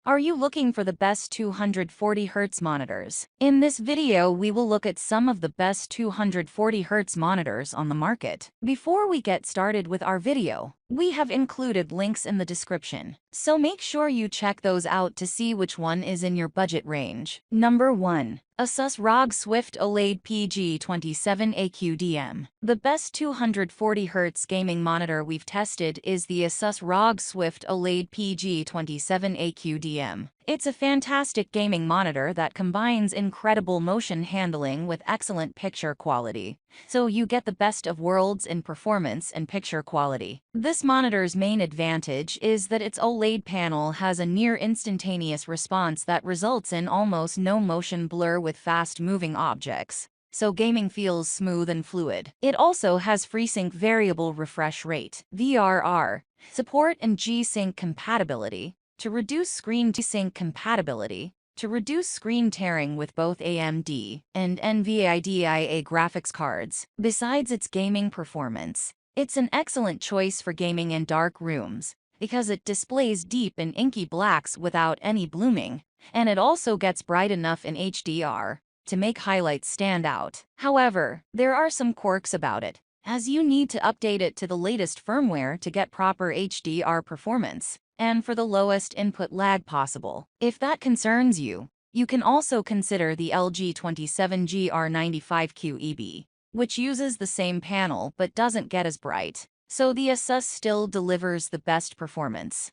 Are you looking for the best 240Hz monitors? In this video, we will look at some of the best 240Hz monitors on the market. Before we get started with our video, we have included links in the description, so make sure you check those out to see which one is in your budget range. Number 1. Asus ROG Swift OLED PG27 AQDM. The best 240Hz gaming monitor we've tested is the Asus ROG Swift OLED PG27 AQDM. It's a fantastic gaming monitor that combines incredible motion handling with excellent picture quality, so you get the best of worlds in performance and picture quality. This monitor's main advantage is that its OLED panel has a near instantaneous response that results in almost no motion blur with fast-moving objects, so gaming feels smooth and fluid. It also has FreeSync variable refresh rate (VRR) support and G-Sync compatibility to reduce screen tearing with both AMD and NVIDIA graphics cards. Besides its gaming performance, it's an excellent choice for gaming in dark rooms because it displays deep and inky blacks without any blooming, and it also gets bright enough in HDR to make highlights stand out. However, there are some quirks about it, as you need to update it to the latest firmware to get proper HDR performance and for the lowest input lag possible. If that concerns you, you can also consider the LG 27GR95QEB, which uses the same panel but doesn't get as bright, so the Asus still delivers the best performance.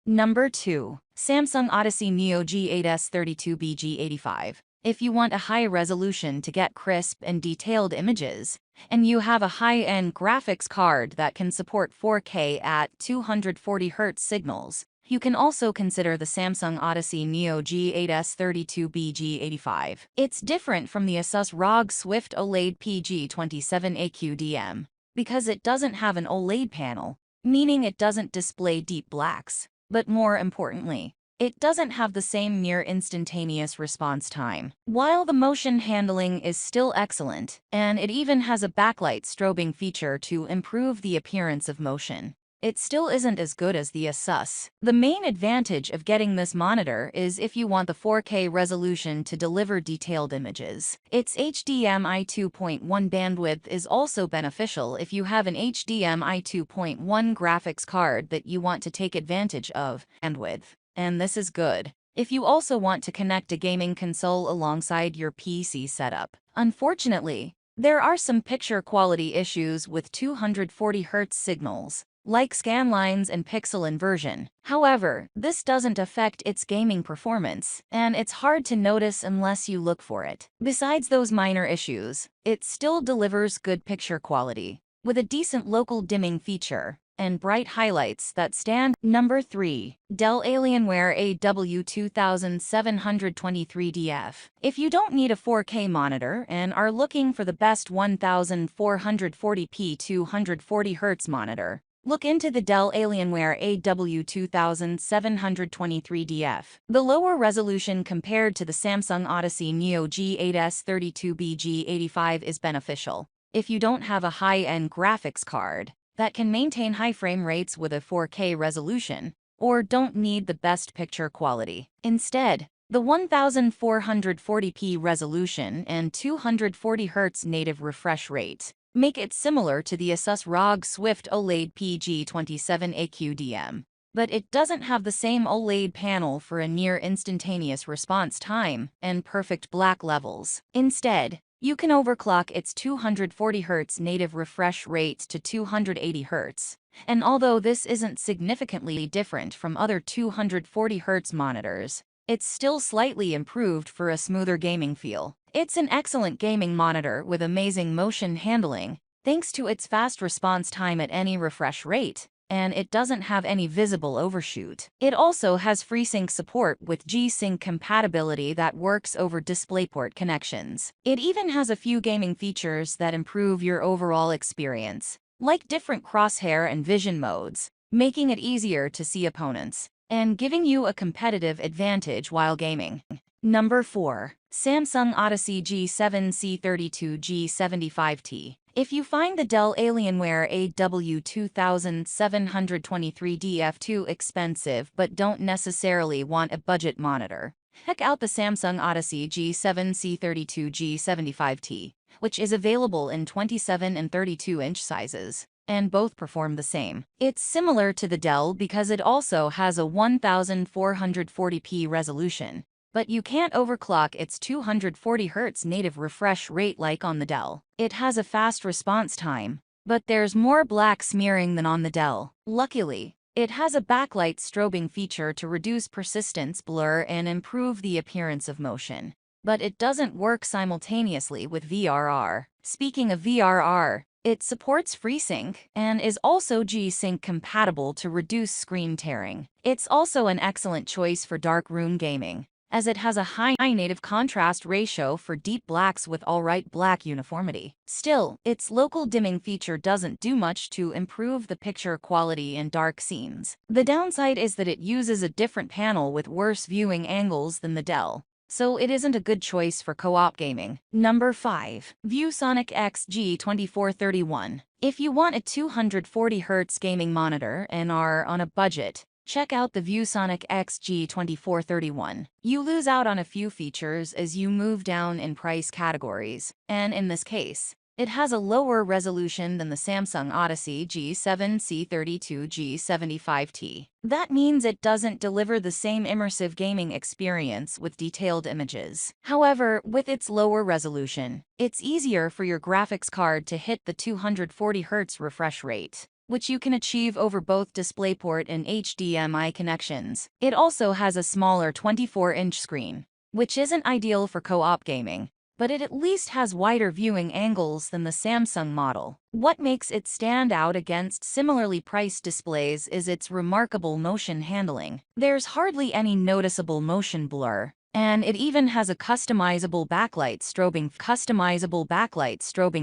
Number 2. Samsung Odyssey Neo G8S32BG85. If you want a high resolution to get crisp and detailed images, and you have a high-end graphics card that can support 4K at 240Hz signals, you can also consider the Samsung Odyssey Neo G8S32BG85. It's different from the Asus ROG Swift OLED PG27 AQDM because it doesn't have an OLED panel, meaning it doesn't display deep blacks. But more importantly, it doesn't have the same near instantaneous response time. While the motion handling is still excellent, and it even has a backlight strobing feature to improve the appearance of motion, it still isn't as good as the Asus. The main advantage of getting this monitor is if you want the 4K resolution to deliver detailed images. Its HDMI 2.1 bandwidth is also beneficial if you have an HDMI 2.1 graphics card that you want to take advantage of bandwidth. And this is good if you also want to connect a gaming console alongside your PC setup. Unfortunately, there are some picture quality issues with 240Hz signals, like scanlines and pixel inversion. However, this doesn't affect its gaming performance, and it's hard to notice unless you look for it. Besides those minor issues, it still delivers good picture quality, with a decent local dimming feature and bright highlights that stand. Number 3. Dell Alienware AW2723DF. If you don't need a 4K monitor and are looking for the best 1440p 240Hz monitor, look into the Dell Alienware AW2723DF. The lower resolution compared to the Samsung Odyssey Neo G8S32BG85 is beneficial if you don't have a high-end graphics card that can maintain high frame rates with a 4K resolution, or don't need the best picture quality. Instead, the 1440p resolution and 240Hz native refresh rate make it similar to the Asus ROG Swift OLED PG27 AQDM, but it doesn't have the same OLED panel for a near instantaneous response time and perfect black levels. Instead, you can overclock its 240Hz native refresh rate to 280Hz, and although this isn't significantly different from other 240Hz monitors, it's still slightly improved for a smoother gaming feel. It's an excellent gaming monitor with amazing motion handling, thanks to its fast response time at any refresh rate, and it doesn't have any visible overshoot. It also has FreeSync support with G-Sync compatibility that works over DisplayPort connections. It even has a few gaming features that improve your overall experience, like different crosshair and vision modes, making it easier to see opponents and giving you a competitive advantage while gaming. Number 4. Samsung Odyssey G7C32G75T. If you find the Dell Alienware AW2723DF2 expensive but don't necessarily want a budget monitor, check out the Samsung Odyssey G7C32G75T, which is available in 27 and 32-inch sizes, and both perform the same. It's similar to the Dell because it also has a 1440p resolution, but you can't overclock its 240Hz native refresh rate like on the Dell. It has a fast response time, but there's more black smearing than on the Dell. Luckily, it has a backlight strobing feature to reduce persistence blur and improve the appearance of motion, but it doesn't work simultaneously with VRR. Speaking of VRR, it supports FreeSync and is also G-Sync compatible to reduce screen tearing. It's also an excellent choice for darkroom gaming, as it has a high native contrast ratio for deep blacks with alright black uniformity. Still, its local dimming feature doesn't do much to improve the picture quality in dark scenes. The downside is that it uses a different panel with worse viewing angles than the Dell, so it isn't a good choice for co-op gaming. Number 5. ViewSonic XG2431. If you want a 240Hz gaming monitor and are on a budget, check out the ViewSonic XG2431. You lose out on a few features as you move down in price categories, and in this case, it has a lower resolution than the Samsung Odyssey G7C32G75T. That means it doesn't deliver the same immersive gaming experience with detailed images. However, with its lower resolution, it's easier for your graphics card to hit the 240Hz refresh rate, which you can achieve over both DisplayPort and HDMI connections. It also has a smaller 24-inch screen, which isn't ideal for co-op gaming, but it at least has wider viewing angles than the Samsung model. What makes it stand out against similarly priced displays is its remarkable motion handling. There's hardly any noticeable motion blur, and it even has a customizable backlight strobing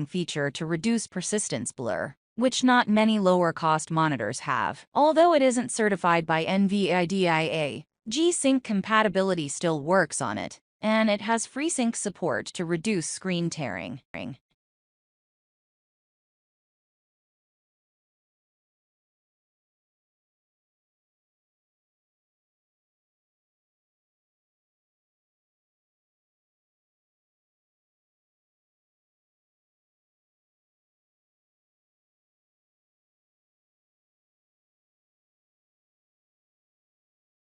feature to reduce persistence blur, which not many lower-cost monitors have. Although it isn't certified by NVIDIA, G-Sync compatibility still works on it, and it has FreeSync support to reduce screen tearing.